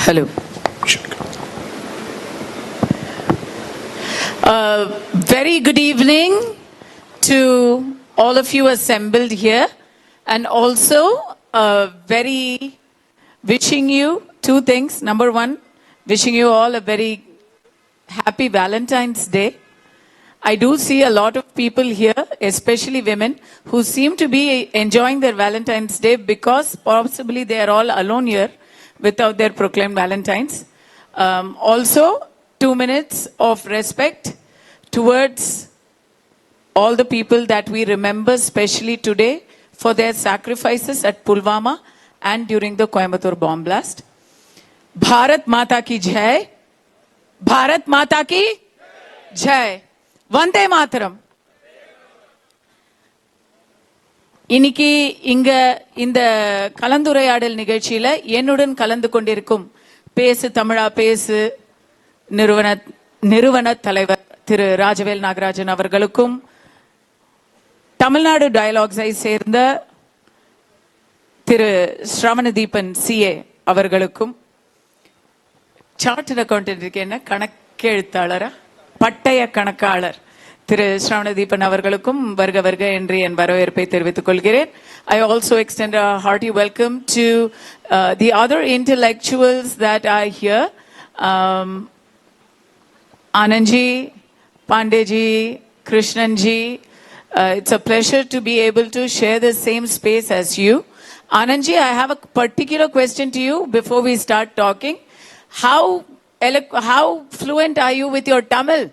Hello. Very good evening to all of you assembled here, and also very wishing you two things. Number one, wishing you all a very happy Valentine's Day. I do see a lot of people here, especially women, who seem to be enjoying their Valentine's Day because possibly they are all alone here without their proclaimed Valentines. Also, 2 minutes of respect towards all the people that we remember, especially today, for their sacrifices at Pulwama and during the Coimbatore bomb blast. Bharat Mata ki Jai. Bharat Mata ki Jai. Vande Mataram. இன்னைக்கு இங்க இந்த கலந்துரையாடல் நிகழ்ச்சியில என்னுடன் கலந்து கொண்டிருக்கும் பேசு தமிழா பேசு நிறுவன தலைவர் திரு ராஜவேல் நாகராஜன் அவர்களுக்கும், தமிழ்நாடு டயலாக்ஸை சேர்ந்த திரு ஸ்ரவணதீபன் சிஏ அவர்களுக்கும், சார்ட்டர்ட் அக்கௌண்டன்ட் என்ன கணக்கெழுத்தாளரா பட்டய கணக்காளர் திரு ஸ்ரவணதீபன் அவர்களுக்கும் வருக வருக என்று என் வரவேற்பை தெரிவித்துக் கொள்கிறேன். I also extend a hearty welcome to the other intellectuals that are here. Anandji, Pandeyji, Krishnanji. It's a pleasure to be able to share the same space as you. Anandji, I have a particular question to you before we start talking. How fluent are you with your Tamil?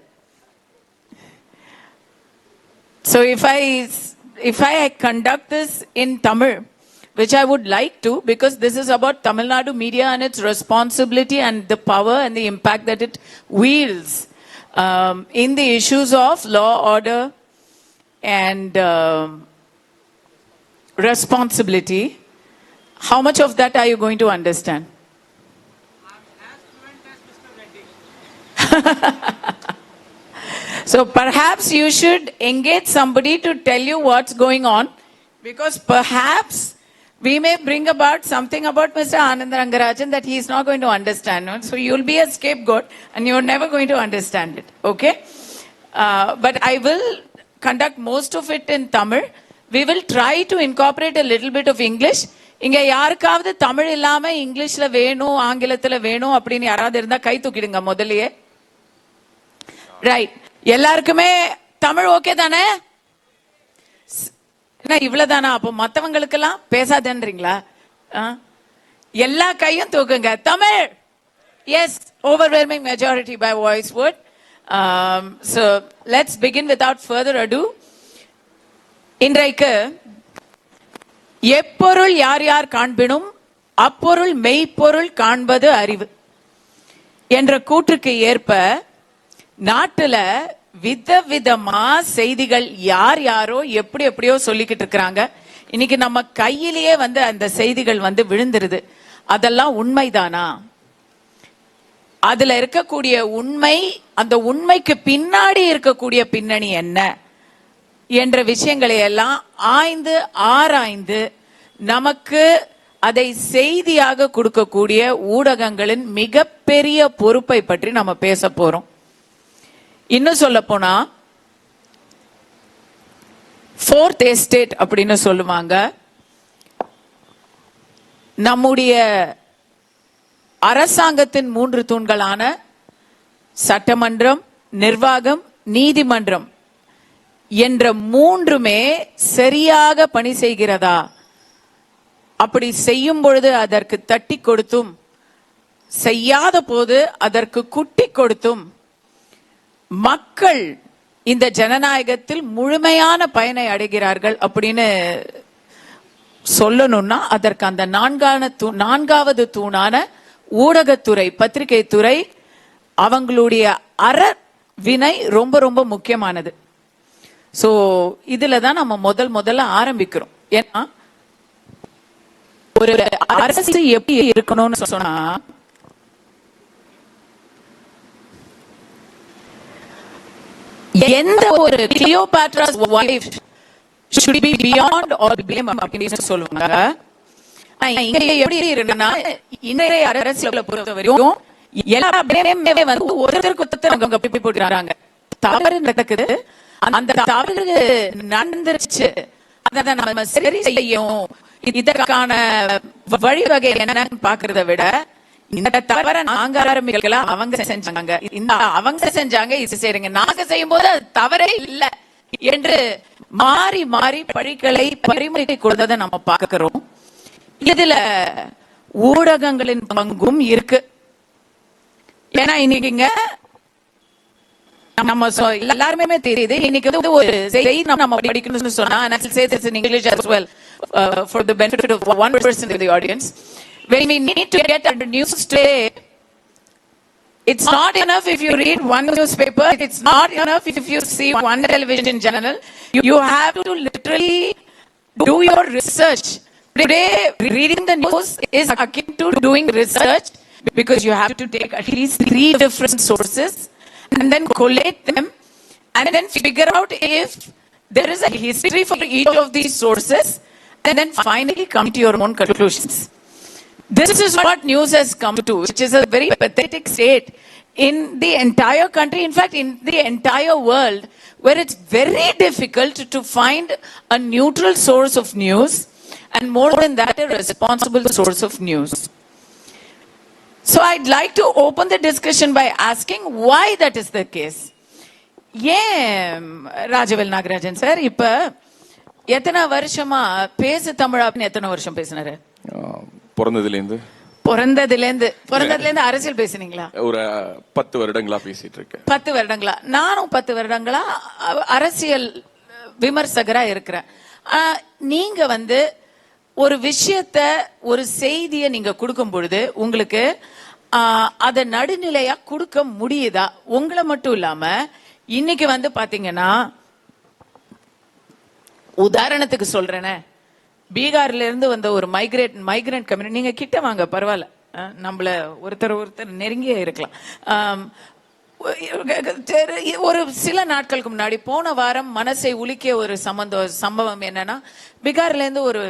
So if I conduct this in Tamil, which I would like to, because this is about Tamil Nadu media and its responsibility and the power and the impact that it wields in the issues of law, order and responsibility, how much of that are you going to understand? As fluent as Mr. Reddy. So perhaps you should engage somebody to tell you what's going on, because perhaps we may bring about something about Mr. Anand Rangarajan that he is not going to understand. No? So you'll be a scapegoat and you're never going to understand it. Okay? But I will conduct most of it in Tamil. We will try to incorporate a little bit of English. இங்க யாருக்காவது தமிழ் இல்லாம இங்கிலீஷ்ல வேணும் ஆங்கிலத்துல வேணும் அப்படின்னு யாராவது இருந்தா கை தூக்கிடுங்க முதல்லயே. ரைட், எல்லாருக்குமே தமிழ் ஓகே தானே? என்ன இவ்வளவுதானா? அப்போ மத்தவங்களுக்கெல்லாம் பேசாதேன்றீங்களா? எல்லா கையும் தூக்குங்க. Tamil. Yes, overwhelming majority by voice vote. So let's begin without further ado. இன்றைக்கு எப்பொருள் யார் யார் காண்பினும் அப்பொருள் மெய்ப்பொருள் காண்பது அறிவு என்ற கூற்றுக்கு ஏற்ப நாட்டுல விதவிதமா செய்திகள் யார் யாரோ எப்படி எப்படியோ சொல்லிக்கிட்டு இருக்கிறாங்க. இன்னைக்கு நம்ம கையிலேயே அந்த செய்திகள் விழுந்துருது. அதெல்லாம் உண்மைதானா? அதுல இருக்கக்கூடிய உண்மை, அந்த உண்மைக்கு பின்னாடி இருக்கக்கூடிய பின்னணி என்ன என்ற விஷயங்களை எல்லாம் ஆய்ந்து ஆராய்ந்து நமக்கு அதை செய்தியாக கொடுக்கக்கூடிய ஊடகங்களின் மிகப்பெரிய பொறுப்பை பற்றி நம்ம பேச போறோம். இன்னும் சொல்ல போனா ஃபோர்த் எஸ்டேட் அப்படின்னு சொல்லுவாங்க. நம்முடைய அரசாங்கத்தின் 3 தூண்களான சட்டமன்றம், நிர்வாகம், நீதிமன்றம் என்ற 3மே சரியாக பணி செய்கிறதா? அப்படி செய்யும் பொழுது அதற்கு தட்டி கொடுத்தும், செய்யாத போது அதற்கு குட்டி கொடுத்தும் மக்கள் இந்த ஜனநாயகத்தில் முழுமையான பயனை அடைகிறார்கள் அப்படின்னு சொல்லணும்னா அதற்கு அந்த நான்காவது தூணான ஊடகத்துறை, பத்திரிகை துறை, அவங்களுடைய அறவினை ரொம்ப ரொம்ப முக்கியமானது. சோ இதுல தான் நம்ம முதல்ல ஆரம்பிக்கிறோம். ஏன்னா ஒரு அரசு எப்படி இருக்கணும்னு சொன்னா, எந்த ஒரு கிளியோபாட்ராஸ் wife should be beyond all blame அப்படின்னு சொல்லுவாங்க. இங்க எப்படி இருக்குன்னா இன்றைய அரசியல பொறுத்தவரையும் எல்லாமே வந்து ஒருத்தருக்கு ஒருத்தர் போய் போட்டுறாங்க. தவறு நடக்குது, அந்த தவறு நடந்துருச்சு, அதை நம்ம சரி செய்யும், இதற்கான வழிவகை என்னன்னு பாக்குறத விட இந்த தவற நாங்க ஆரம்பிக்கலாம், அவங்க செஞ்சாங்க, இந்த அவங்க செஞ்சாங்க, இது செய்யுங்க, நாங்க செய்யும் போது அது தவறே இல்ல என்று மாறி மாறி பழிகளை பரிமுறை கொடுத்ததை நம்ம பார்க்கிறோம். இதுல ஊடகங்களின் பங்கும் இருக்கு. ஏன்னா இன்னைக்குங்க நம்ம எல்லாருமே தெரியுது, இன்னைக்கு வந்து ஒரு செய்தி நம்ம படிக்கணும்னு சொன்னா, and I'll say this in English as well for the benefit of one person in the audience, when we need to get a news today, it's not enough if you read one newspaper, it's not enough if you see one television channel, you have to literally do your research. Today reading the news is akin to doing research, because you have to take at least 3 different sources and then collate them and then figure out if there is a history for each of these sources, and then finally come to your own conclusions. This is what news has come to, which is a very pathetic state in the entire country, in fact in the entire world, where it's very difficult to find a neutral source of news, and more than that, a responsible source of news. So I'd like to open the discussion by asking why that is the case. ஏன் Rajavel Nagarajan sir இப்ப எத்தனை வருஷமா பேசு தமிழான்னு எத்தனை வருஷம் பேசினாரு? பிறந்ததுலேருந்து அரசியல் பேசுனீங்களா? ஒரு 10 வருடங்களா பேசிட்டு இருக்கேன். 10 வருடங்களா? நானும் 10 வருடங்களா அரசியல் விமர்சகரா இருக்கிறேன். நீங்க வந்து ஒரு விஷயத்த, ஒரு செய்தியை நீங்க கொடுக்கும் பொழுது உங்களுக்கு அத நடுநிலையா கொடுக்க முடியுதா? உங்களை மட்டும் இல்லாம இன்னைக்கு வந்து பாத்தீங்கன்னா, உதாரணத்துக்கு சொல்றேனே, பீகார்ல இருந்து வந்த ஒரு மைக்ரண்ட் கம்யூனிட்டி, நீங்க கிட்ட வாங்க பரவாயில்ல, நம்மள ஒருத்தர் நெருங்கியே இருக்கலாம். ஒரு சில நாட்களுக்கு முன்னாடி போன வாரம் மனசை உலுக்கிய ஒரு சம்பவம் என்னன்னா, பீகார்ல இருந்து ஒரு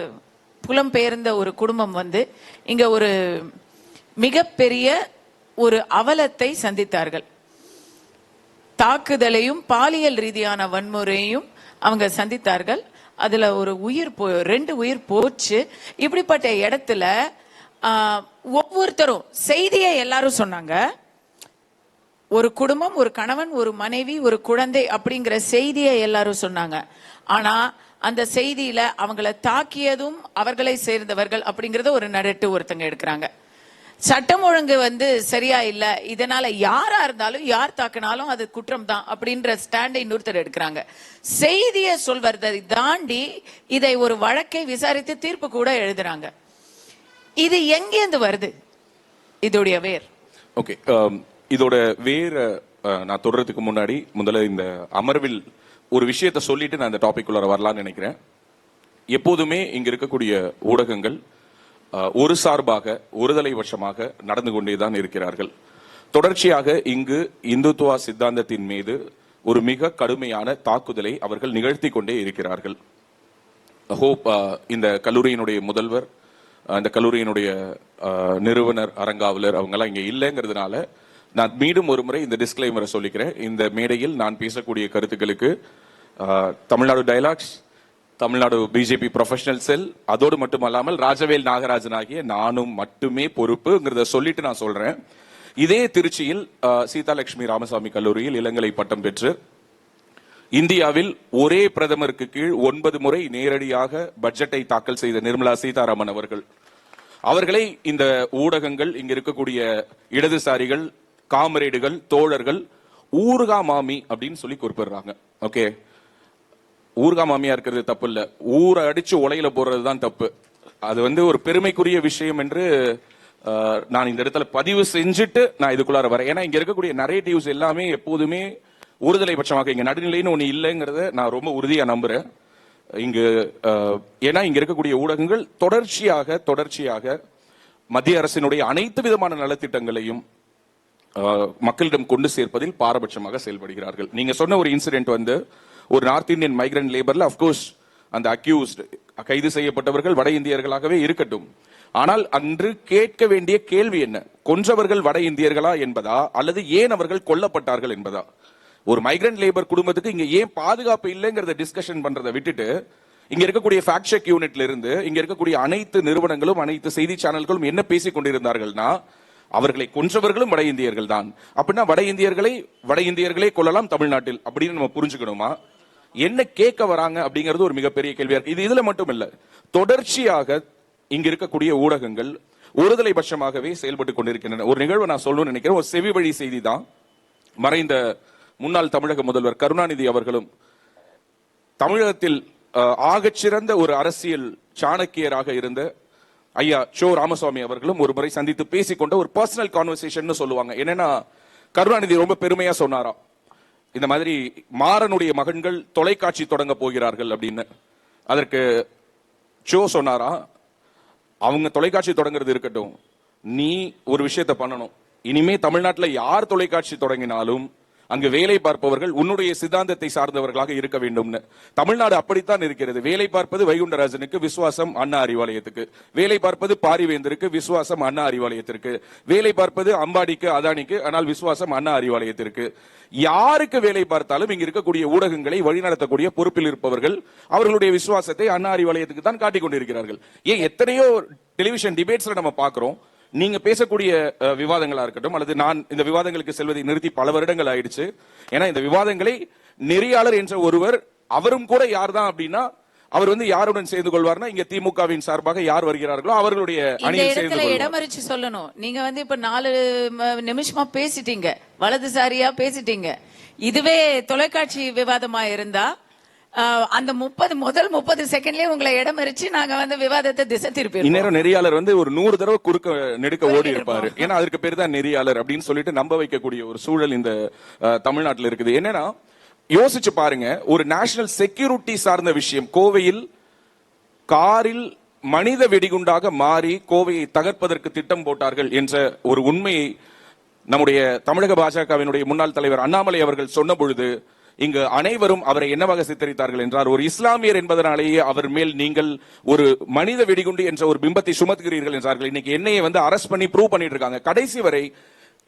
புலம்பெயர்ந்த ஒரு குடும்பம் வந்து இங்க ஒரு மிகப்பெரிய ஒரு அவலத்தை சந்தித்தார்கள். தாக்குதலையும் பாலியல் ரீதியான வன்முறையும் அவங்க சந்தித்தார்கள். அதுல ஒரு 2 உயிர் போச்சு. இப்படிப்பட்ட இடத்துல ஒவ்வொருத்தரும் செய்தியை எல்லாரும் சொன்னாங்க. ஒரு குடும்பம், ஒரு கணவன், ஒரு மனைவி, ஒரு குழந்தை அப்படிங்கிற செய்தியை எல்லாரும் சொன்னாங்க. ஆனா அந்த செய்தியில அவங்களை தாக்கியதும் அவர்களை சேர்ந்தவர்கள் அப்படிங்கறத ஒரு நரேட்டிவ் ஒருத்தங்க எடுக்கிறாங்க. சட்டம் ஒழுங்கு வந்து சரியா இல்ல, இதனால யாரா இருந்தாலும் யார் தாக்கினாலும் அது குற்றம் தான் அப்படின்ற ஸ்டாண்டை இன்னொருத்தர் எடுக்கிறாங்க. செய்தியை சொல்வதை தாண்டி இதை ஒரு வழக்கை விசாரித்து தீர்ப்பு கூட எழுதுறாங்க. இது எங்கேந்து வருது? இதோடைய வேர். ஓகே, இதோட வேர் நான் தொடர்றதுக்கு முன்னாடி முதல்ல இந்த அமர்வில் ஒரு விஷயத்தை சொல்லிட்டு நான் இந்த டாபிக் உள்ள வரலாம்னு நினைக்கிறேன். எப்போதுமே இங்க இருக்கக்கூடிய ஊடகங்கள் ஒரு சார்பாக, ஒருதலை பட்சமாக நடந்து கொண்டேதான் இருக்கிறார்கள். தொடர்ச்சியாக இங்கு இந்துத்துவா சித்தாந்தத்தின் மீது ஒரு மிக கடுமையான தாக்குதலை அவர்கள் நிகழ்த்தி கொண்டே இருக்கிறார்கள். ஹோப் இந்த கல்லூரியினுடைய முதல்வர், இந்த கல்லூரியினுடைய நிறுவனர், அரங்காவலர் அவங்கெல்லாம் இங்க இல்லைங்கிறதுனால நான் மீண்டும் ஒரு முறை இந்த டிஸ்க்ளைமரை சொல்லிக்கிறேன். இந்த மேடையில் நான் பேசக்கூடிய கருத்துக்களுக்கு Tamil Nadu dialogues, Tamil Nadu BJP professional cell, அதோடு மட்டுமல்லாமல் ராஜவேல் நாகராஜன் ஆகிய நானும் மட்டுமே பொறுப்புங்கிறத சொல்லிட்டு நான் சொல்றேன். இதே திருச்சியில் சீதாலட்சுமி ராமசாமி கல்லூரியில் இளங்கலை பட்டம் பெற்று இந்தியாவில் ஒரே பிரதமருக்கு கீழ் 9 முறை நேரடியாக பட்ஜெட்டை தாக்கல் செய்த நிர்மலா சீதாராமன் அவர்களை இந்த ஊடகங்கள், இங்க இருக்கக்கூடிய இடதுசாரிகள், காமரேடுகள், தோழர்கள் ஊர்கா மாமி அப்படின்னு சொல்லி குறிப்பிடுறாங்க. ஓகே, ஊர்கா மாமியா இருக்கிறது தப்பு இல்ல, ஊரை அடிச்சு உலையில போடுறதுதான் தப்பு. அது வந்து ஒரு பெருமைக்குரிய விஷயம் என்று நான் இந்த இடத்துல பதிவு செஞ்சுட்டு நான் இதுக்குள்ளார வரேன். ஏன்னா இங்க இருக்கக்கூடிய நரேட்டிவ்ஸ் எல்லாமே எப்போதுமே ஒருதலை பட்சமாக, இங்க நடுநிலைன்னு ஒண்ணு இல்லைங்கிறத நான் ரொம்ப உறுதியா நம்புறேன். இங்கு ஏன்னா இங்க இருக்கக்கூடிய ஊடகங்கள் தொடர்ச்சியாக மத்திய அரசினுடைய அனைத்து விதமான நலத்திட்டங்களையும் மக்களிடம் கொண்டு சேர்ப்பதில் பாரபட்சமாக செயல்படுகிறார்கள். நீங்க சொன்ன ஒரு இன்சிடென்ட் வந்து ஒரு நார்த் இந்தியன் மைக்ரண்ட் லேபர்ல, அப்கோர்ஸ் அந்த அக்யூஸ்ட், கைது செய்யப்பட்டவர்கள் வட இந்தியர்களாகவே இருக்கட்டும், ஆனால் அன்று கேட்க வேண்டிய கேள்வி என்ன? கொன்றவர்கள் வட இந்தியர்களா என்பதா, அல்லது ஏன் அவர்கள் கொல்லப்பட்டார்கள் என்பதா? ஒரு மைக்ரண்ட் லேபர் குடும்பத்துக்கு இங்க ஏன் பாதுகாப்பு இல்லைங்கிறத டிஸ்கஷன் பண்றதை விட்டுட்டு, இங்க இருக்கக்கூடிய ஃபேக்ட் செக் யூனிட்ல இருந்து இங்க இருக்கக்கூடிய அனைத்து நிறுவனங்களும் அனைத்து செய்தி சேனல்களும் என்ன பேசிக் கொண்டிருந்தார்கள்னா, அவர்களை கொன்றவர்களும் வட இந்தியர்கள் தான். அப்படின்னா வட இந்தியர்களே கொள்ளலாம் தமிழ்நாட்டில் அப்படின்னு நம்ம புரிஞ்சுக்கணுமா? என்ன கேட்க வராங்க அப்படிங்கிறது ஒரு மிகப்பெரிய கேள்வியா இருக்கு. இது இதுல மட்டும் இல்ல, தொடர்ச்சியாக இங்க இருக்கக்கூடிய ஊடகங்கள் ஒருதலை பட்சமாகவே செயல்பட்டு கொண்டிருக்கின்றன. ஒரு நிகழ்வை நான் சொல்லணும்னு நினைக்கிறேன். ஒரு செவி வழி செய்தி தான். மறைந்த முன்னாள் தமிழக முதல்வர் கருணாநிதி அவர்களும் தமிழகத்தில் ஆகச்சிறந்த ஒரு அரசியல் சாணக்கியராக இருந்த ஐயா சோ ராமசுவாமி அவர்களும் ஒரு முறை சந்தித்து பேசிக்கொண்ட ஒரு பர்சனல் கான்வர்சேஷன் சொல்லுவாங்க. என்னன்னா, கருணாநிதி ரொம்ப பெருமையா சொன்னாராம், இந்த மாதிரி மாறனுடைய மகன்கள் தொலைக்காட்சி தொடங்க போகிறார்கள் அப்படின்னு. அதற்கு சோ சொன்னாரா, அவங்க தொலைக்காட்சி தொடங்குறது இருக்கட்டும், நீ ஒரு விஷயத்த பண்ணணும். இனிமே தமிழ்நாட்டில் யார் தொலைக்காட்சி தொடங்கினாலும் அங்கு வேலை பார்ப்பவர்கள் உன்னுடைய சித்தாந்தத்தை சார்ந்தவர்களாக இருக்க வேண்டும்னு. தமிழ்நாடு அப்படித்தான் இருக்கிறது. வேலை பார்ப்பது வைகுண்டராஜனுக்கு, விசுவாசம் அண்ணா அறிவாலயத்துக்கு. வேலை பார்ப்பது பாரிவேந்தருக்கு, விசுவாசம் அண்ணா அறிவாலயத்திற்கு. வேலை பார்ப்பது அம்பானிக்கு, அதானிக்கு, ஆனால் விசுவாசம் அண்ணா அறிவாலயத்திற்கு. யாருக்கு வேலை பார்த்தாலும் இங்க இருக்கக்கூடிய ஊடகங்களை வழிநடத்தக்கூடிய பொறுப்பில் இருப்பவர்கள் அவர்களுடைய விசுவாசத்தை அண்ணா அறிவாலயத்துக்கு தான் காட்டிக் கொண்டிருக்கிறார்கள். ஏன் எத்தனையோ டெலிவிஷன் டிபேட்ஸ்ல நம்ம பார்க்கிறோம், நீங்க பேசக்கூடிய விவாதங்களா இருக்கட்டும், அல்லது நான் இந்த விவாதங்களுக்கு செல்வதை நிறுத்தி பல வருடங்கள் ஆயிடுச்சு. ஏன்னா இந்த விவாதங்களை நெறியாளர் என்ற ஒருவர், அவரும் கூட யார் தான் அப்படின்னா, அவர் யாருடன் சேர்ந்து கொள்வார்னா, இங்க திமுகவின் சார்பாக யார் வருகிறார்களோ அவர்களுடைய அணியில் சேர்ந்து கொள்வார். இடமறிச்சு சொல்லணும். நீங்க இப்ப 4 நிமிஷமா பேசிட்டீங்க, வலதுசாரியா பேசிட்டீங்க. இதுவே தொலைக்காட்சி விவாதமா இருந்தா அந்த முதல் 30 செகண்ட்லயே உங்களை இடமறிச்சு நாங்க விவாதத்தை திசை திருப்பி. இந்நேரம் நெறியாளர் ஒரு 100 தடவை குறுக்க நெடுக்க ஓடி இருப்பாரு. ஏன்னா அதற்கு பேர் தான் நெறியாளர் அப்படின்னு சொல்லிட்டு நம்ப வைக்கக்கூடிய ஒரு சூழல் இந்த தமிழ்நாட்டில் இருக்குது. என்னன்னா, யோசிச்சு பாருங்க, ஒரு நேஷனல் செக்யூரிட்டி சார்ந்த விஷயம். கோவையில் காரில் மனித வெடிகுண்டாக மாறி கோவையை தகர்ப்பதற்கு திட்டம் போட்டார்கள் என்ற ஒரு உண்மையை நம்முடைய தமிழக பாஜகவினுடைய முன்னாள் தலைவர் அண்ணாமலை அவர்கள் சொன்ன பொழுது, இங்கு அனைவரும் அவரை என்னவாக சித்தரித்தார்கள் என்றார், ஒரு இஸ்லாமியர் என்பதனாலேயே அவர் மேல் நீங்கள் ஒரு மனித வெடிகுண்டு என்ற ஒரு பிம்பத்தை சுமத்துகிறீர்கள் என்றார்கள். இன்னைக்கு என்னையை அரெஸ்ட் பண்ணி ப்ரூவ் பண்ணிட்டு இருக்காங்க. கடைசி வரை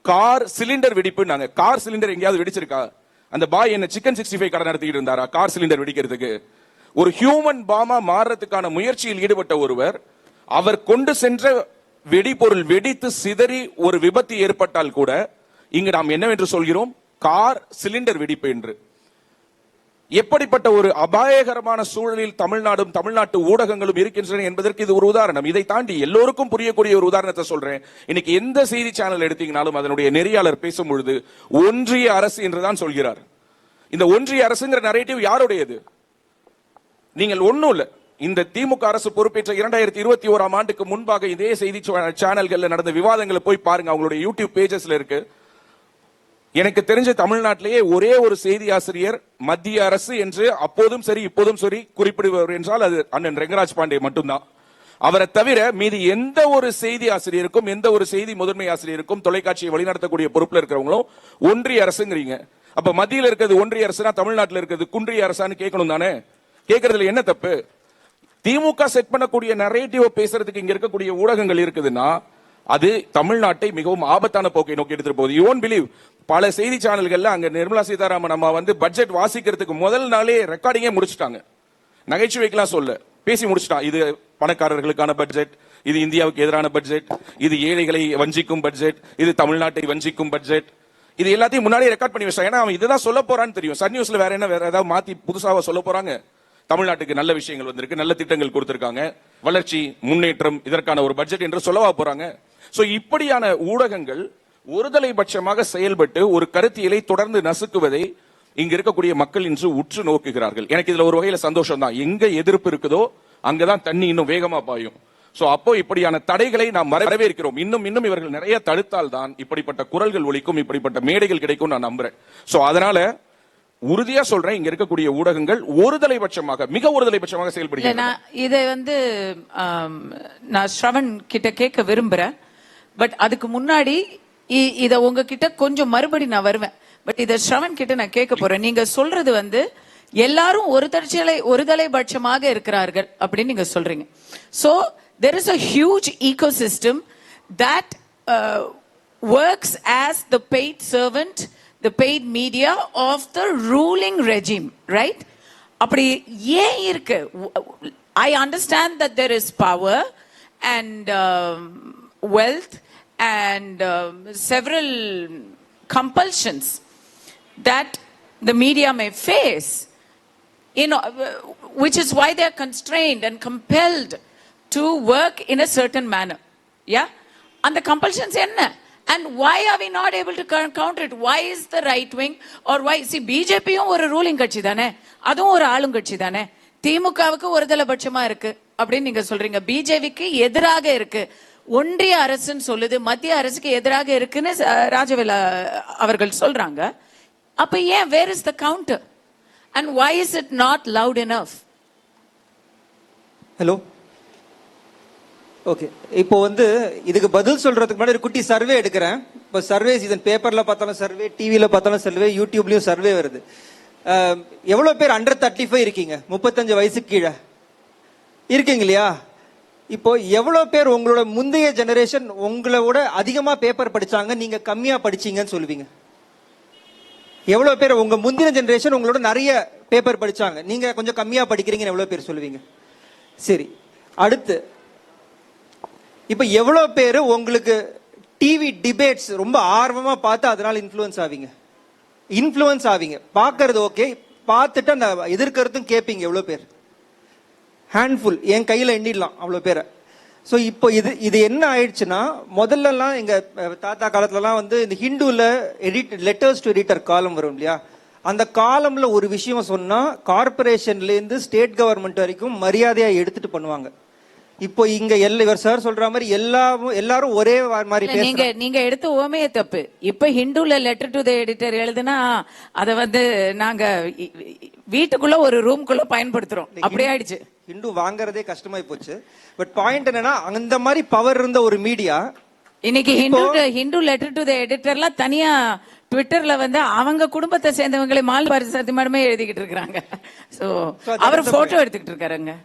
கார் சிலிண்டர் வெடிப்பு. கார் சிலிண்டர் எங்கேயாவது வெடிச்சிருக்கா? அந்த பாய் என்ன சிக்கன் 65 கடை நடத்திட்டு இருந்தாரா கார் சிலிண்டர் வெடிக்கிறதுக்கு? ஒரு ஹியூமன் பாமா மாறுறதுக்கான முயற்சியில் ஈடுபட்ட ஒருவர், அவர் கொண்டு சென்ற வெடிபொருள் வெடித்து சிதறி ஒரு விபத்து ஏற்பட்டால் கூட இங்கு நாம் என்னவென்று சொல்கிறோம்? கார் சிலிண்டர் வெடிப்பு என்று. எப்படிப்பட்ட ஒரு அபாயகரமான சூழலில் தமிழ்நாடும் தமிழ்நாட்டு ஊடகங்களும் இருக்கின்றன என்பதற்கு இது ஒரு உதாரணம். இதை தாண்டி எல்லோருக்கும் புரியக்கூடிய ஒரு உதாரணத்தை சொல்றேன். இன்னைக்கு எந்த செய்தி சேனல் எடுத்தீங்கனாலும் அதனுடைய நெறியாளர் பேசும் பொழுது ஒன்றிய அரசு என்றுதான் சொல்கிறார். இந்த ஒன்றிய அரசுங்கிற நரேட்டிவ் யாருடையது? நீங்கள் ஒண்ணும் இல்ல, இந்த திமுக அரசு பொறுப்பேற்ற 2021ஆம் ஆண்டுக்கு முன்பாக இதே செய்தி சேனல்கள்ல நடந்த விவாதங்களை போய் பாருங்க. அவங்களுடைய யூடியூப் பேஜஸ்ல இருக்கு. எனக்கு தெரிஞ்ச தமிழ்நாட்டிலேயே ஒரே ஒரு செய்தி ஆசிரியர் மத்திய அரசு என்று அப்போதும் சரி இப்போதும் சரி குறிப்பிடுபவர் என்றால் அது அண்ணன் ரெங்கராஜ் பாண்டே மட்டும்தான். அவரை தவிர மீதி எந்த ஒரு செய்தி ஆசிரியருக்கும், எந்த ஒரு செய்தி முதன்மை ஆசிரியருக்கும், தொலைக்காட்சியை வழிநடத்தக்கூடிய பொறுப்புல இருக்கிறவங்களும் ஒன்றிய அரசுங்கிறீங்க. அப்ப மத்தியில் இருக்கிறது ஒன்றிய அரசுனா தமிழ்நாட்டில் இருக்கிறது குன்றிய அரசான்னு கேட்கணும் தானே? கேட்கறதுல என்ன தப்பு? திமுக செட் பண்ணக்கூடிய நரேட்டிவ் பேசுறதுக்கு இங்க இருக்கக்கூடிய ஊடகங்கள் இருக்குதுன்னா அது தமிழ்நாட்டை மிகவும் ஆபத்தான போக்கை நோக்கி எடுத்துட்டு போகுது. யூ ஒன்ட் பிலீவ், பல செய்தி சேனல்கள்ல அங்க நிர்மலா சீதாராமன் அம்மா பட்ஜெட் வாசிக்கிறதுக்கு முதல் நாளே ரெக்கார்டிங்கே முடிச்சுட்டாங்க. நகைச்சுவைக்கெல்லாம் சொல்ல பேசி முடிச்சுட்டான். இது பணக்காரர்களுக்கான பட்ஜெட், இது இந்தியாவுக்கு எதிரான பட்ஜெட், இது ஏழைகளை வஞ்சிக்கும் பட்ஜெட், இது தமிழ்நாட்டை வஞ்சிக்கும் பட்ஜெட், இது எல்லாத்தையும் முன்னாடியே ரெக்கார்ட் பண்ணி வச்சாங்க. ஏன்னா அவன் இதுதான் சொல்ல போறான்னு தெரியும். சன் நியூஸ்ல வேற ஏதாவது மாத்தி புதுசாக சொல்ல போறாங்க? தமிழ்நாட்டுக்கு நல்ல விஷயங்கள் வந்திருக்கு, நல்ல திட்டங்கள் கொடுத்திருக்காங்க, வளர்ச்சி முன்னேற்றம், இதற்கான ஒரு பட்ஜெட் என்று சொல்லவா போறாங்க? சோ இப்படியான ஊடகங்கள் ஒருதலை பட்சமாக செயல்பட்டு ஒரு கருத்தியலை தொடர்ந்து நசுக்குவதை இங்க இருக்கக்கூடிய மக்கள் இன்று உற்று நோக்குகிறார்கள். எனக்கு இதுல ஒரு வகையில சந்தோஷம் தான். எங்க எதிர்ப்பு இருக்குதோ அங்கதான் தண்ணி இன்னும் வேகமா பாயும். சோ அப்போ இப்படியான தடைகளை நாம் வரவேற்கிறோம். இன்னும் இவர்கள் நிறைய தடுத்தால் தான் இப்படிப்பட்ட குரல்கள் ஒலிக்கும், இப்படிப்பட்ட மேடைகள் கிடைக்கும் நான் நம்புறேன். சோ அதனால உறுதியா சொல்றேன், இங்க இருக்கக்கூடிய ஊடகங்கள் ஒருதலை பட்சமாக, மிக ஒருதலை பட்சமாக செயல்படுகிறது. இதை நான் ஸ்ரவன் கிட்ட கேட்க விரும்புறேன். பட் அதுக்கு முன்னாடி இத உங்ககிட்ட கொஞ்சம் மறுபடி நான் வருவேன். பட் இத ஸ்ரவன் கிட்ட நான் கேட்க போறேன். நீங்க சொல்றது எல்லாரும் ஒருதலை பட்சமாக இருக்கிறார்கள் அப்படின்னு நீங்க சொல்றீங்க. So there is a huge ecosystem that works as the paid servant, the paid media of the ruling regime, right? அப்படி ஏன் இருக்கு? I understand that there is power and wealth and several compulsions that the media may face, which is why they are constrained and compelled to work in a certain manner. Yeah? And the compulsions enna? And why are we not able to counter it? Why is the right wing or why? See, BJP ஒரு ruling கட்சி தானே, அதுவும் ஒரு ஆளுங்கட்சி தானே. திமுகவுக்கு ஒரு தலைபட்சமா இருக்கு அப்படின்னு நீங்க சொல்றீங்க. பிஜேபிக்கு எதிராக இருக்கு, ஒன்றிய அரசுன்னு சொல்லுது, மத்திய அரசுக்கு எதிராக இருக்குன்னு ராஜவேலா அவர்கள் சொல்றாங்க. அப்ப ஏன், where is the counter and why is it not loud enough? Hello, okay. இப்போ இதுக்கு பதில் சொல்றதுக்கு முன்னாடி ஒரு குட்டி சர்வே எடுக்கிறேன். இப்போ சர்வே சீசன், பேப்பர்ல பார்த்தாலும் சர்வே, டிவியில பார்த்தாலும் சர்வே, யூடியூப்லயும் சர்வே வருது. எவ்வளவு பேர் அண்டர் 35 இருக்கீங்க? 35 வயசுக்கு கீழே இருக்கீங்க இல்லையா? இப்போ எவ்வளவு பேர் உங்களோட முந்தைய ஜெனரேஷன் உங்களோட அதிகமா பேப்பர் படிச்சாங்க, நீங்க கம்மியா படிச்சீங்கன்னு சொல்லுவீங்க? எவ்வளவு பேர் உங்க முந்தின ஜெனரேஷன் உங்களோட நிறைய பேப்பர் படிச்சாங்க, நீங்க கொஞ்சம் கம்மியா படிக்கிறீங்கன்னு எவ்வளவு பேர் சொல்லுவீங்க? சரி, அடுத்து இப்ப எவ்வளவு பேர் உங்களுக்கு டிவி டிபேட்ஸ் ரொம்ப ஆர்வமா பார்த்து அதனால இன்ஃப்ளூயன்ஸ் ஆவீங்க? பார்க்கறது ஓகே, பார்த்துட்டு அந்த எதிர்கருத்தும் கேட்பீங்க. எவ்வளவு பேர்? ஹேண்ட்ஃபுல், என் கையில எண்ணிடலாம் அவ்வளவு பேரை. ஸோ இப்போ இது என்ன ஆயிடுச்சுன்னா, முதல்லலாம் எங்க தாத்தா காலத்துலலாம் இந்த ஹிந்துல லெட்டர்ஸ் டு எடிட்டர் காலம் வரும் இல்லையா? அந்த காலம்ல ஒரு விஷயம் சொன்னா கார்பரேஷன்ல இருந்து ஸ்டேட் கவர்மெண்ட் வரைக்கும் மரியாதையா எடுத்துட்டு பண்ணுவாங்க. இப்போ இங்க இவர் சார் சொல்ற மாதிரி எல்லாரும் ஒரே மாதிரி பேசுறாங்க. நீங்க எடுத்த ஓமையே தப்பு. இப்ப ஹிந்துல லெட்டர் டு தி எடிட்டர் எழுதுனா அத நாங்க வீட்டுக்குள்ள ஒரு ரூம்குள்ள பயன்படுத்துறோம். அப்படி ஆயிடுச்சு. ஹிந்து வாங்குறதே கஷ்டமாயி போச்சு. பட் பாயிண்ட் என்னன்னா, அந்த மாதிரி பவர் இருந்த ஒரு மீடியா இன்னைக்கு ஹிந்து லெட்டர் டு தி எடிட்டர்லாம் தனியா ட்விட்டர்ல அவங்க குடும்பத்தை சேர்ந்தவங்களை மால் சத்தியமானமே எழுதிக்கிட்டு இருக்காங்க. சோ அவர் போட்டோ எடுத்துக்கிட்டு இருக்காருங்க.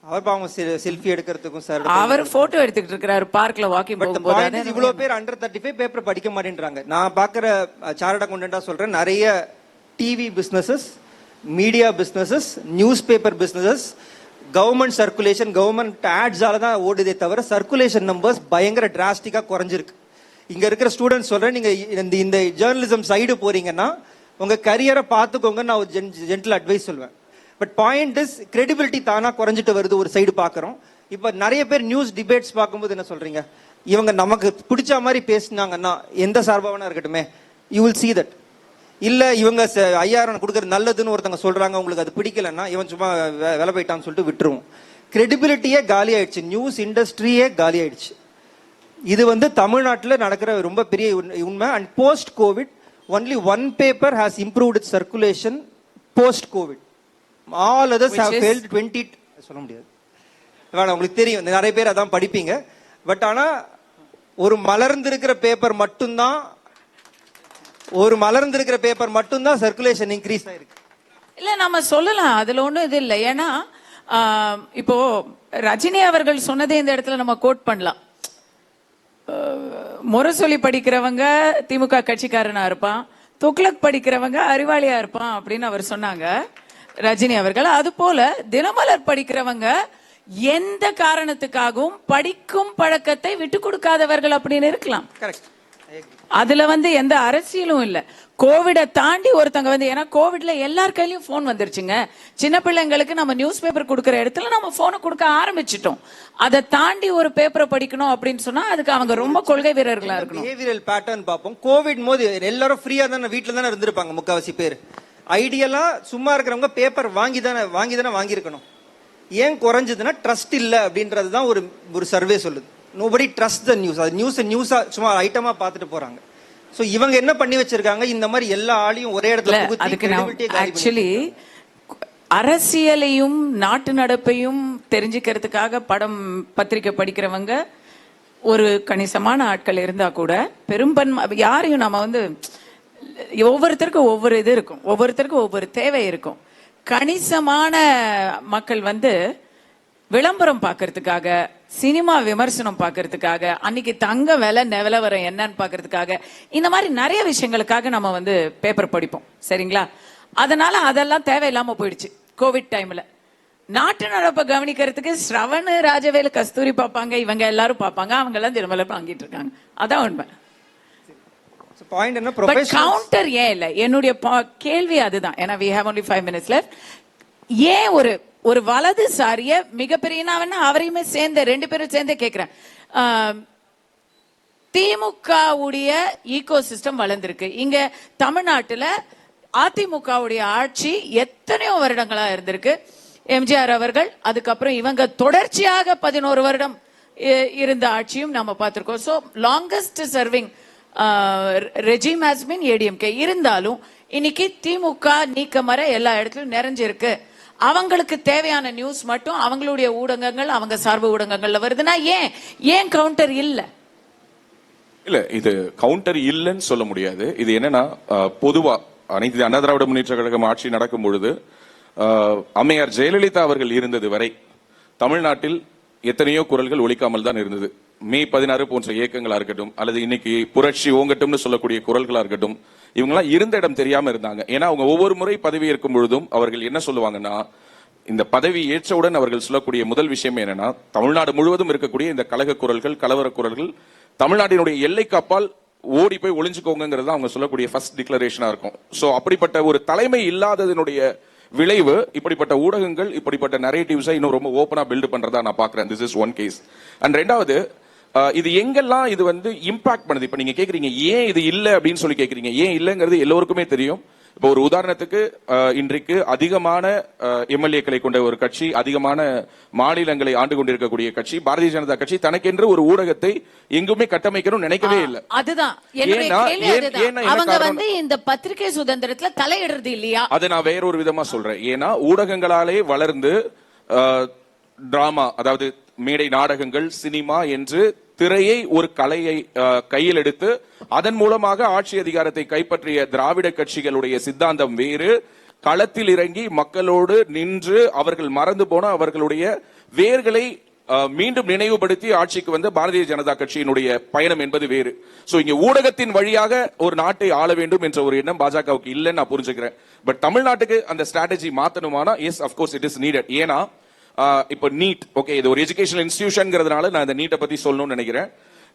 அவர் பாவம் செல்ஃபி எடுக்கிறதுக்கும் சார் அவர் போட்டோ எடுத்துக்கிட்டு இருக்காரு பார்க்ல வாக்கிங் போகும்போது. இவ்வளவு பேர் அண்டர் 35 பேப்பர் படிக்க மாட்டேன்றாங்க. நான் பாக்குற சார்ட் அக்கவுண்டன்டா சொல்றேன், நிறைய TV businesses, media businesses, newspaper businesses, government circulation, government ஆட்ஸால தான் ஓடுதே தவிர சர்க்குலேஷன் நம்பர்ஸ் பயங்கர டிராஸ்டிக்கா குறைஞ்சிருக்கு. இங்க இருக்கிற ஸ்டூடெண்ட்ஸ் சொல்றேன், நீங்க இந்த ஜேர்னலிசம் சைடு போறீங்கன்னா உங்க கரியரை பார்த்துக்கோங்க, நான் ஒரு ஜென்டில் அட்வைஸ் சொல்லுவேன். பட் பாயிண்ட் இஸ், கிரெடிபிலிட்டி தானா குறைஞ்சிட்டு வருது ஒரு சைடு பாக்குறோம். இப்ப நிறைய பேர் நியூஸ் டிபேட்ஸ் பார்க்கும்போது என்ன சொல்றீங்க, இவங்க நமக்கு பிடிச்ச மாதிரி பேசினாங்கன்னா எந்த சார்பாவனா இருக்கட்டுமே, யூ வில் see that. இல்ல இவங்க 5000 கொடுக்கறது நல்லதுன்னு ஒருத்தங்க சொல்றாங்க, உங்களுக்கு அது பிடிக்கலன்னா இவன் சும்மா வேலை போயிட்டான்னு சொல்லிட்டு விட்டுருவோம். கிரெடிபிலிட்டியே காலி ஆயிடுச்சு, நியூஸ் இண்டஸ்ட்ரியே காலி ஆயிடுச்சு. இது தமிழ்நாட்டில் நடக்கிற ரொம்ப பெரிய உண்மை. And post Covid only one paper has improved it's circulation post Covid. All others have failed 20 சொல்ல முடியாது. உங்களுக்கு தெரியும், நிறைய பேர் அதான் படிப்பீங்க. பட் ஆனா ஒரு மலர்ந்திருக்கிற பேப்பர் மட்டும்தான் சர்க்குலேஷன் இன்க்ரீஸ் ஆயிருக்கு. இல்ல நம்ம சொல்லலாம், அதுல ஒண்ணும் இது இல்லை. ஏன்னா இப்போ ரஜினி அவர்கள் சொன்னதே இந்த இடத்துல நம்ம கோட் பண்ணலாம். முரசொலி படிக்கிறவங்க திமுக கட்சிக்காரனா இருப்பான், துக்ளக் படிக்கிறவங்க அறிவாளியா இருப்பான் அப்படின்னு அவர் சொன்னாங்க ரஜினி அவர்கள். அது போல தினமலர் படிக்கிறவங்க எந்த காரணத்துக்காகவும் படிக்கும் பழக்கத்தை விட்டு கொடுக்காதவர்கள் அப்படின்னு இருக்கலாம். அதுல எந்த அரசியலும் இல்ல. கோவிட தாண்டி ஒருத்தங்க ஏன்னா கோவிட்ல எல்லார் கையிலயும் போன் வந்துருச்சுங்க. சின்ன பிள்ளைங்களுக்கு நம்ம நியூஸ் பேப்பர் கொடுக்கற இடத்துல நம்ம போனை கொடுக்க ஆரம்பிச்சிட்டோம். அதை தாண்டி ஒரு பேப்பரை படிக்கணும் அப்படின்னு சொன்னா அதுக்கு அவங்க ரொம்ப கொள்கை வீரர்களா இருக்கணும். பிஹேவியரல் பேட்டர்ன் பார்ப்போம். கோவிட் போது எல்லாரும் ஃப்ரீயா தானே வீட்டுல தானே இருந்திருப்பாங்க முக்காவாசி பேர். ஐடியலா சும்மா இருக்கிறவங்க பேப்பர் வாங்கி தானே வாங்கியிருக்கணும். ஏன் குறைஞ்சதுன்னா ட்ரஸ்ட் இல்ல அப்படின்றது தான் ஒரு சர்வே சொல்லுது. Nobody trust the news. அது நியூஸா சும்மா ஐட்டமா பார்த்துட்டு போறாங்க. சோ இவங்க என்ன பண்ணி வச்சிருக்காங்க, இந்த மாதிரி எல்லா ஆளையும் ஒரே இடத்துல ஆக்சுவலி அரசியலையும் நாட்டு நடப்பையும் தெரிஞ்சுக்கிறதுக்காக பத்திரிக்கை படிக்கிறவங்க ஒரு கணிசமான ஆட்கள் இருந்தா கூட பெரும்பன்மை யாரையும் நம்ம ஒவ்வொருத்தருக்கும் ஒவ்வொரு இது இருக்கும், ஒவ்வொருத்தருக்கும் ஒவ்வொரு தேவை இருக்கும். கணிசமான மக்கள் விளம்பரம் பார்க்கறதுக்காக சினிமா விமர்சனம் பார்க்கறதுக்காக, அன்னைக்கு தங்க விலை நிலவரம் என்னன்னு பார்க்கறதுக்காக, இந்த மாதிரி நிறைய விஷயங்களுக்காக நம்ம வந்து பேப்பர் படிப்போம். சரிங்களா? அதனால அதெல்லாம் தேவையில்லாம போயிடுச்சு கோவிட் டைம்ல. நாட்டு நடப்பை கவனிக்கிறதுக்கு ஸ்ரவண், ராஜவேலு, கஸ்தூரி பார்ப்பாங்க, இவங்க எல்லாரும் பார்ப்பாங்க, அவங்க எல்லாம் திரும்ப வாங்கிட்டு இருக்காங்க. அதான் உண்மை. பாயிண்ட் என்ன, பட் கவுண்டர் ஏன் இல்ல? என்னுடைய கேள்வி அதுதான். ஏன்னா we have only 5 minutes left. ஏன் ஒரு வலதுசாரிய மிகப்பெரிய, நான் அவரையுமே சேர்ந்து 2 பேரும் சேர்ந்தே கேட்கிறேன். திமுகவுடைய ஈகோ சிஸ்டம் வளர்ந்திருக்கு. இங்க தமிழ்நாட்டுல அதிமுகவுடைய ஆட்சி எத்தனையோ வருடங்களா இருந்திருக்கு. எம்ஜிஆர் அவர்கள், அதுக்கப்புறம் இவங்க தொடர்ச்சியாக 11 வருடம் இருந்த ஆட்சியும் நம்ம பார்த்திருக்கோம். So longest serving regime has been ADMK. இருந்தாலும் இன்னைக்கு திமுக நீக்கமர எல்லா இடத்துலயும் நிறைஞ்சிருக்கு. அவங்களுக்கு தேவையான நியூஸ் மட்டும் அவங்களுடைய ஊடகங்கள், அவங்க சார்பு ஊடகங்கள்ல வருதுன்னா ஏன் கவுண்டர் இல்ல? இல்ல, இது கவுண்டர் இல்லைன்னு சொல்ல முடியாது. இது என்னன்னா, பொதுவா அனைத்து அண்ணா திராவிட முன்னேற்ற கழகம் ஆட்சி நடக்கும் பொழுது அம்மையார் ஜெயலலிதா அவர்கள் இருந்தது வரை தமிழ்நாட்டில் எத்தனையோ குரல்கள் ஒலிக்காமல் தான் இருந்தது. மே 16 போன்ற இயக்கங்களா இருக்கட்டும், அல்லது இன்னைக்கு புரட்சி ஓங்கட்டும்னு சொல்லக்கூடிய குரல்களா இருக்கட்டும், இவங்கெல்லாம் இருந்த இடம் தெரியாம இருந்தாங்க. ஏன்னா அவங்க ஒவ்வொரு முறை பதவி ஏற்கும் பொழுதும் அவர்கள் என்ன சொல்லுவாங்கன்னா, இந்த பதவி ஏற்றவுடன் அவர்கள் சொல்லக்கூடிய முதல் விஷயம் என்னன்னா, தமிழ்நாடு முழுவதும் இருக்கக்கூடிய இந்த கலக குரல்கள், கலவர குரல்கள் தமிழ்நாட்டினுடைய எல்லைக்கு அப்பால் ஓடி போய் ஒளிஞ்சுக்கோங்கிறது அவங்க சொல்லக்கூடிய ஃபர்ஸ்ட் டிக்ளரேஷனா இருக்கும். சோ அப்படிப்பட்ட ஒரு தலைமை இல்லாததனுடைய விளைவு இப்படிப்பட்ட ஊடகங்கள், இப்படிப்பட்ட நரேட்டிவ்ஸை இன்னும் ரொம்ப ஓப்பனா பில்ட் பண்றதா நான் பாக்குறேன். This is one case. And ரெண்டாவது, இது எங்கெல்லாம் இது வந்து இம்பாக்ட் பண்ணுது. இப்ப நீங்க கேக்குறீங்க ஏன் இது இல்ல அப்படின்னு சொல்லி கேக்குறீங்க. ஏன் இல்லங்கிறது எல்லோருக்குமே தெரியும். இப்போ ஒரு உதாரணத்துக்கு, இன்றைக்கு அதிகமான எம்எல்ஏக்களை கொண்ட ஒரு கட்சி, அதிகமான மாநிலங்களை ஆண்டு கொண்டிருக்கக்கூடிய கட்சி பாரதிய ஜனதா கட்சி, தனக்கென்று ஒரு ஊடகத்தை எங்குமே கட்டமைக்கணும் நினைக்கவே இல்லை. அதுதான் அவங்க வந்து இந்த பத்திரிகை சுதந்திரத்துல தலையிடுறது இல்லையா? அதை நான் வேற ஒரு விதமா சொல்றேன். ஏன்னா ஊடகங்களாலே வளர்ந்து டிராமா, அதாவது மேடை நாடகங்கள், சினிமா என்று திரையை ஒரு கலையை கையில் எடுத்து அதன் மூலமாக ஆட்சி அதிகாரத்தை கைப்பற்றிய திராவிட கட்சிகளுடைய சித்தாந்தம் வேறு. களத்தில் இறங்கி மக்களோடு நின்று அவர்கள் மறந்து போன அவர்களுடைய வேர்களை மீண்டும் நினைவுபடுத்தி ஆட்சிக்கு வந்த பாரதிய ஜனதா கட்சியினுடைய பயணம் என்பது வேறு. சோ இங்க ஊடகத்தின் வழியாக ஒரு நாட்டை ஆள வேண்டும் என்ற ஒரு எண்ணம் பாஜகவுக்கு இல்லைன்னு நான் புரிஞ்சுக்கிறேன். பட் தமிழ்நாட்டுக்கு அந்த ஸ்ட்ராட்டஜி மாத்தணுமானா, yes of course it is needed. ஏன்னா இப்போ நீட், ஓகே, இது ஒரு எஜுகேஷனல் இன்ஸ்டிடியூஷன்ங்கிறதுனால நான் இந்த நீட்டை பத்தி சொல்லணும்னு நினைக்கிறேன்.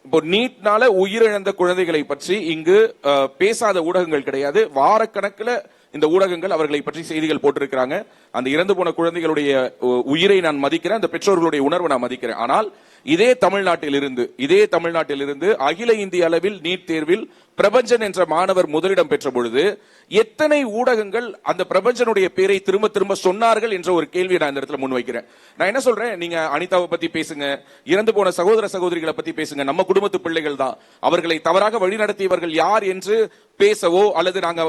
இப்போ நீட்னால உயிரிழந்த குழந்தைகளை பற்றி இங்கு பேசாத ஊடகங்கள் கிடையாது. வாரக்கணக்கில் இந்த ஊடகங்கள் அவர்களை பற்றி செய்திகள் போட்டிருக்கிறாங்க. அந்த இறந்து போன குழந்தைகளுடைய உயிரை நான் மதிக்கிறேன், அந்த பெற்றோர்களுடைய உணர்வை நான் மதிக்கிறேன். ஆனால் இதே தமிழ்நாட்டில் இருந்து அகில இந்திய அளவில் நீட் தேர்வில் பிரபஞ்சன் என்ற மாணவர் முதலிடம் பெற்ற பொழுது எத்தனை ஊடகங்கள் அந்த பிரபஞ்சனுடைய பேரை திரும்ப திரும்ப சொன்னார்கள் என்ற ஒரு கேள்வியை நான் இந்த இடத்துல முன்வைக்கிறேன். நான் என்ன சொல்றேன், நீங்க அனிதாவை பத்தி பேசுங்க, இறந்து போன சகோதர சகோதரிகளை பத்தி பேசுங்க, நம்ம குடும்பத்து பிள்ளைகள் தான், அவர்களை தவறாக வழிநடத்தியவர்கள் யார் என்று பேசவோ, அல்லது நாங்க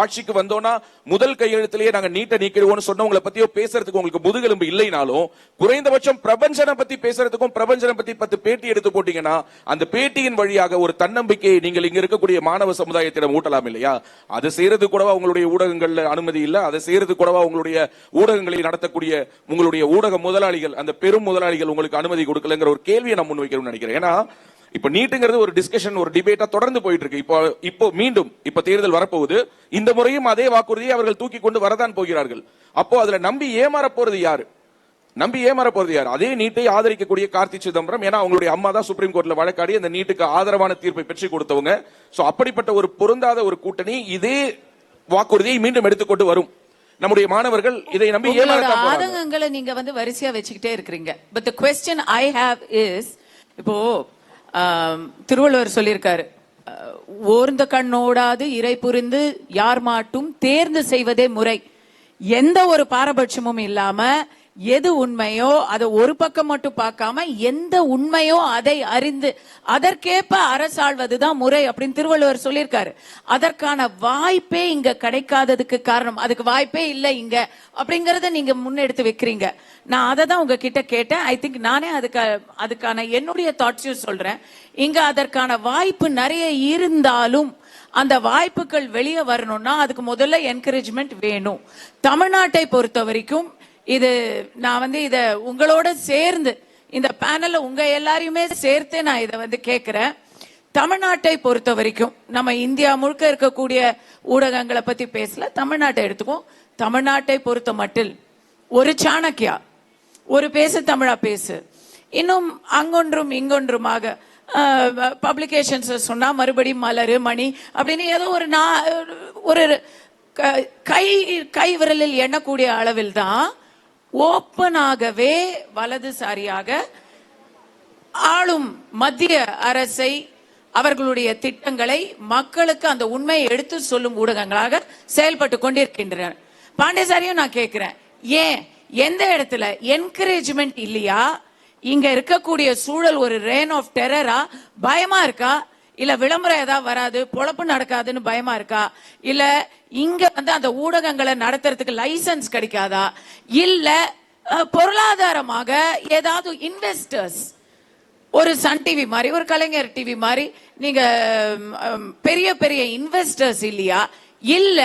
ஆட்சிக்கு வந்தோம்னா முதல் கையெழுத்திலேயே நாங்க நீட்டை நீக்கிடுவோம்னு சொன்னவங்களை பத்தியோ பேசுறதுக்கு உங்களுக்கு முதுகெலும்பு இல்லைனாலும், குறைந்தபட்சம் பிரபஞ்சனை பத்தி பேசுறதுக்கும் பிரபஞ்சனை பத்தி 10 பேட்டி எடுத்து போட்டீங்கன்னா அந்த பேட்டியின் வழியாக ஒரு தன்னம்பிக்கையை நீங்கள் இங்க இருக்கக்கூடிய மாணவ சமுதாயத்திடம் ஊட்டலாம் இல்லையா? அது செய்யறது கூடவா உங்களுடைய ஊடகங்கள்ல அனுமதி இல்ல? அதை செய்யறது கூடவா உங்களுடைய ஊடகங்களை நடத்தக்கூடிய உங்களுடைய ஊடக முதலாளிகள், அந்த பெரும் முதலாளிகள் உங்களுக்கு அனுமதி கொடுக்கலங்கிற ஒரு கேள்வியை நான் முன்வைக்கணும்னு நினைக்கிறேன். ஏன்னா இப்ப நீட்டுங்கிறது ஒரு டிஸ்கஷன், ஒரு டிபேட்டா தொடர்ந்து போயிட்டு இருக்கு. இப்போ மீண்டும் தேர்தல் வரப்போகுது. இந்த முறையும் அதே வாக்குறுதியை அவர்கள் தூக்கி கொண்டு வரதான் போகிறார்கள். அப்போ அதுல நம்பி ஏமாற போறது யாரு? அதே நீட்டை ஆதரிக்கக்கூடிய கார்த்தி சிதம்பரம். ஏன்னா அவங்களுடைய அம்மா தான் சுப்ரீம் கோர்ட்ல வழக்காடி அந்த நீட்டுக்கு ஆதரவான தீர்ப்பை பெற்று கொடுத்தவங்க. சோ அப்படிப்பட்ட ஒரு பொருந்தாத ஒரு கூட்டணி இதே வாக்குறுதியை மீண்டும் எடுத்துக்கொண்டு வரும். நம்முடைய மாணவர்கள் இதை நம்பி ஆதங்கங்களை நீங்க வந்து வரிசையா வச்சுக்கிட்டே இருக்கிறீங்க. But the question I have is, இப்போ திருவள்ளுவர் சொல்லியிருக்காரு, ஓர்ந்த கண்ணோடாது இறை புரிந்து யார் மாட்டும் தேர்ந்து செய்வதே முறை. எந்த ஒரு பாரபட்சமும் இல்லாம எது உண்மையோ அதை ஒரு பக்கம் மட்டும் பார்க்காம எந்த உண்மையோ அதை அறிந்து அதற்கேற்ப அரசாள்வதுதான் முறை அப்படின்னு திருவள்ளுவர் சொல்லியிருக்காரு. அதற்கான வாய்ப்பே இங்க கிடைக்காததுக்கு காரணம், அதுக்கு வாய்ப்பே இல்லை இங்க அப்படிங்கறத நீங்க முன்னெடுத்து வைக்கிறீங்க. நான் அதை தான் உங்ககிட்ட கேட்டேன். ஐ திங்க் நானே அதுக்கான என்னுடைய தாட்ஸையும் சொல்றேன். இங்க அதற்கான வாய்ப்பு நிறைய இருந்தாலும் அந்த வாய்ப்புகள் வெளியே வரணும்னா அதுக்கு முதல்ல என்கரேஜ்மெண்ட் வேணும். தமிழ்நாட்டை பொறுத்த வரைக்கும் இது நான் வந்து இத உங்களோட சேர்ந்து இந்த பேனல்ல உங்க எல்லாரையுமே சேர்த்து நான் இதை வந்து கேட்கிறேன். தமிழ்நாட்டை பொறுத்த வரைக்கும் நம்ம இந்தியா முழுக்க இருக்கக்கூடிய ஊடகங்களை பத்தி பேசல, தமிழ்நாட்டை எடுத்துக்கும். தமிழ்நாட்டை பொறுத்த மட்டில் ஒரு சாணக்கியா, ஒரு பேசு தமிழா பேசு, இன்னும் அங்கொன்றும் இங்கொன்றுமாக பப்ளிகேஷன்ஸ் சொன்னா மறுபடியும் மலரு மணி அப்படின்னு ஏதோ ஒரு கை விரலில் எண்ணக்கூடிய அளவில் தான் ஓப்பனாகவே வலதுசாரியாக ஆளும் மத்திய அரசை, அவர்களுடைய திட்டங்களை மக்களுக்கு அந்த உண்மையை எடுத்து சொல்லும் ஊடகங்களாக செயல்பட்டு கொண்டிருக்கின்றன. பாண்டியசாரியும் நான் கேட்கிறேன், ஏன் எந்த இடத்துல என்கரேஜ்மெண்ட் இல்லையா? இங்க இருக்கக்கூடிய சூழல் ஒரு ரெயின் ஆஃப் டெரரா? பயமா இருக்கா? இல்ல விளம்பரம் ஏதாவது வராது, பொழப்பு நடக்காதுன்னு பயமா இருக்கா? இல்ல இங்க வந்து அந்த ஊடகங்களை நடத்துறதுக்கு லைசன்ஸ் கிடைக்காதா? இல்ல பொருளாதாரமாக ஏதாவது இன்வெஸ்டர்ஸ், ஒரு சன் டிவி மாதிரி, ஒரு கலைஞர் டிவி மாதிரி நீங்க பெரிய பெரிய இன்வெஸ்டர்ஸ் இல்லையா? இல்ல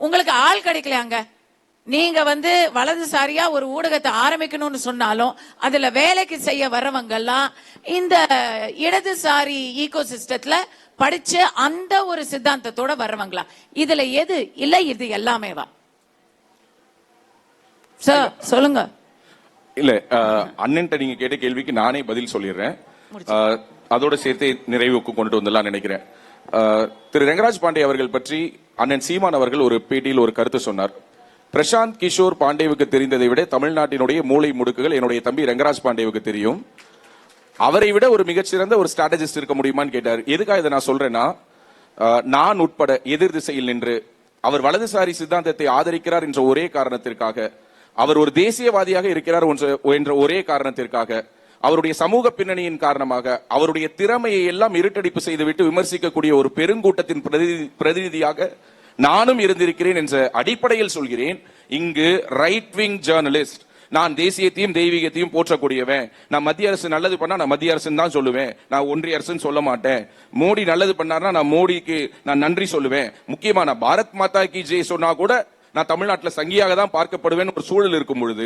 உங்களுக்கு ஆள் கிடைக்கலையாங்க? நீங்க வந்து வலதுசாரியா ஒரு ஊடகத்தை ஆரம்பிக்கணும்னு சொன்னாலும் அதுல வேலைக்கு செய்ய வர்றவங்கெல்லாம் இந்த இடதுசாரி ஈகோ சிஸ்டத்துல படிச்ச அந்த ஒரு சித்தாந்தத்தோட வர்றவங்களா? இதுல எது இல்ல இது எல்லாமேவா? சார் சொல்லுங்க. இல்ல அண்ணன்ட்ட நீங்க கேட்ட கேள்விக்கு நானே பதில் சொல்லிடுறேன். அதோட சேர்த்து நிறைவுக்கு கொண்டு வந்துடலாம் நினைக்கிறேன். திரு ரெங்கராஜ் பாண்டே அவர்கள் பற்றி அண்ணன் சீமான் அவர்கள் ஒரு பேட்டியில் ஒரு கருத்து சொன்னார். பிரசாந்த் கிஷோர் பாண்டேவுக்கு தெரிந்ததை விட தமிழ்நாட்டினுடைய மூளை முடுக்குகள் என்னுடைய தம்பி ரெங்கராஜ் பாண்டேவுக்கு தெரியும். அவரை விட ஒரு மிகச்சிறந்த ஒரு ஸ்ட்ராட்டஜிஸ்ட் இருக்க முடியுமான்னு கேட்டார். எதுக்காக இதை நான் சொல்றேன்னா, நான் உட்பட எதிர் திசையில் நின்று அவர் வலதுசாரி சித்தாந்தத்தை ஆதரிக்கிறார் என்ற ஒரே காரணத்திற்காக, அவர் ஒரு தேசியவாதியாக இருக்கிறார் என்ற ஒரே காரணத்திற்காக, அவருடைய சமூக பின்னணியின் காரணமாக அவருடைய திறமையை எல்லாம் இருட்டடிப்பு செய்துவிட்டு விமர்சிக்கக்கூடிய ஒரு பெருங்கூட்டத்தின் பிரதிநிதியாக நானும் இருந்திருக்கிறேன் என்ற அடிப்படையில் சொல்கிறேன். இங்கு ரைட் விங் ஜேர்னலிஸ்ட், நான் தேசியத்தையும் தெய்வீகத்தையும் போற்றக்கூடியவன், நான் மத்திய அரசு நல்லது பண்ணா நான் மத்திய அரசு தான் சொல்லுவேன், நான் ஒன்றிய அரசுன்னு சொல்ல மாட்டேன். மோடி நல்லது பண்ணார்னா நான் மோடிக்கு நான் நன்றி சொல்லுவேன். முக்கியமா நான் பாரத் மாதா கி ஜெய் சொன்னா கூட நான் தமிழ்நாட்டில் சங்கியாக தான் பார்க்கப்படுவேன் ஒரு சூழல் இருக்கும் பொழுது,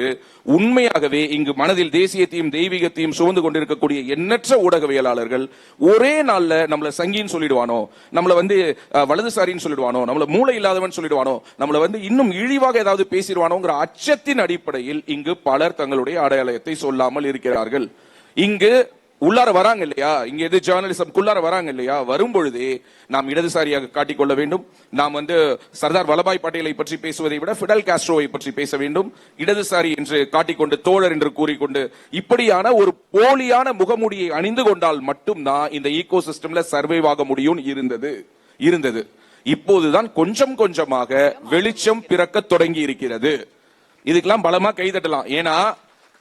உண்மையாகவே இங்கு மனதில் தேசியத்தையும் தெய்வீகத்தையும் சுமந்து கொண்டிருக்கக்கூடிய எண்ணற்ற ஊடகவியலாளர்கள் ஒரே நாள்ல நம்மள சங்கின்னு சொல்லிடுவானோ, நம்மள வந்து வலதுசாரின்னு சொல்லிடுவானோ, நம்மள மூளை இல்லாதவன் சொல்லிடுவானோ, நம்மள வந்து இன்னும் இழிவாக ஏதாவது பேசிடுவானோங்கிற அச்சத்தின் அடிப்படையில் இங்கு பலர் தங்களுடைய அடையாளத்தை சொல்லாமல் இருக்கிறார்கள். இங்கு உள்ளார வராங்க இல்லையா, இங்க எது ஜேர்னலிசம் குள்ளார வராங்க இல்லையா, வரும்பொழுதே நாம் இடதுசாரியாக காட்டிக்கொள்ள வேண்டும். நாம் வந்து சர்தார் வல்லபாய் பட்டேலை பற்றி பேசுவதை விட பிடல் காஸ்ட்ரோவை பற்றி பேச வேண்டும். இடதுசாரி என்று காட்டிக்கொண்டு, தோழர் என்று கூறிக்கொண்டு, இப்படியான ஒரு போலியான முகமூடியை அணிந்து கொண்டால் மட்டும்தான் இந்த ஈகோ சிஸ்டம்ல சர்வைவ் ஆக முடியும் இருந்தது. இப்போதுதான் கொஞ்சம் கொஞ்சமாக வெளிச்சம் பிறக்க தொடங்கி இருக்கிறது. இதுக்கெல்லாம் பலமா கைதட்டலாம். ஏன்னா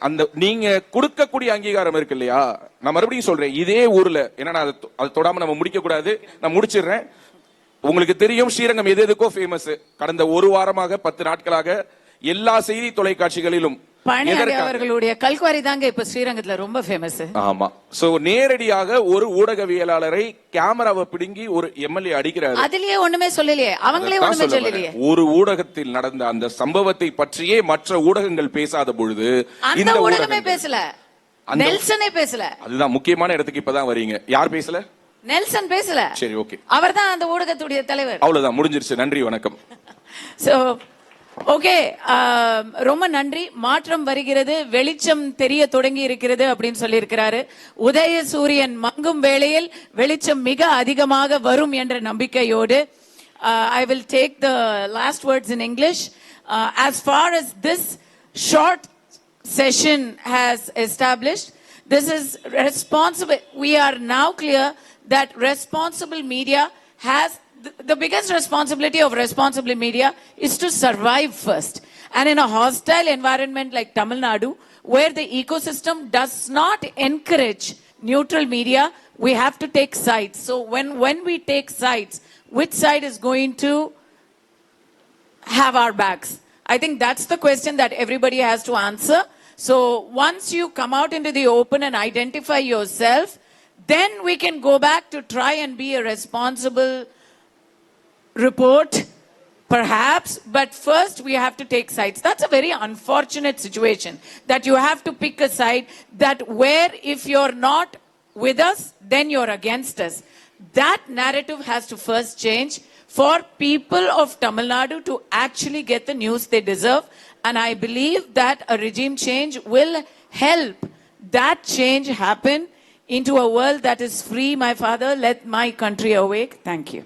அந்த நீங்க கொடுக்கக்கூடிய அங்கீகாரம் இருக்கு இல்லையா, நான் மறுபடியும் சொல்றேன், இதே ஊர்ல என்ன அதை தொடாம நம்ம முடிக்க கூடாது, நான் முடிச்சிடுறேன். உங்களுக்கு தெரியும் ஸ்ரீரங்கம் எதுக்கோ ஃபேமஸ். கடந்த ஒரு வாரமாக 10 நாட்களாக எல்லா செய்தி தொலைக்காட்சிகளிலும் அவர்களுடைய கல்குவாரி தாங்க இப்ப ஸ்ரீரங்கத்துல ரொம்ப ஃபேமஸ். ஆமா, சோ நேரடியாக ஒரு ஊடகவியலாளரை கேமராவை பிடுங்கி ஒரு எம்எல்ஏ அடிக்கிறாரு. அதுலயே ஒண்ணுமே சொல்லலையே, அவங்களே ஒண்ணுமே சொல்லலையே. ஒரு ஊடகத்தில் நடந்த அந்த சம்பவத்தை பற்றியே மற்ற ஊடகங்கள் பேசாத பொழுது இந்த ஊடகமே பேசல, நெல்சனே பேசல. அதுதான் முக்கியமான இடத்துக்கு இப்பதான் வரீங்க. யார் பேசல? நெல்சன் பேசல. சரி, ஓகே, அவர்தான் அந்த ஊடகத்துடைய தலைவர். அவ்வளவுதான், முடிஞ்சிருச்சு. நன்றி, வணக்கம். சோ ஓகே, ரொம்ப நன்றி. மாற்றம் வருகிறது, வெளிச்சம் தெரிய தொடங்கி இருக்கிறது அப்படின்னு சொல்லி இருக்கிறாரு. உதய சூரியன் மங்கும் வேளையில் வெளிச்சம் மிக அதிகமாக வரும் என்ற நம்பிக்கையோடு I will take the last words in English. As far as this short session has established, this is responsible. We are now clear that responsible media has the biggest responsibility of responsible media is to survive first. And in a hostile environment like Tamil Nadu, where the ecosystem does not encourage neutral media, we have to take sides. So when we take sides, which side is going to have our backs? I think that's the question that everybody has to answer. So once you come out into the open and identify yourself, then we can go back to try and be a responsible report Perhaps, but first we have to take sides. That's a very unfortunate situation that you have to pick a side that where if you're not with us, then you're against us. That narrative has to first change for people of Tamil Nadu to actually get the news they deserve. And I believe that a regime change will help that change happen into a world that is free. My father, let my country awake. Thank you.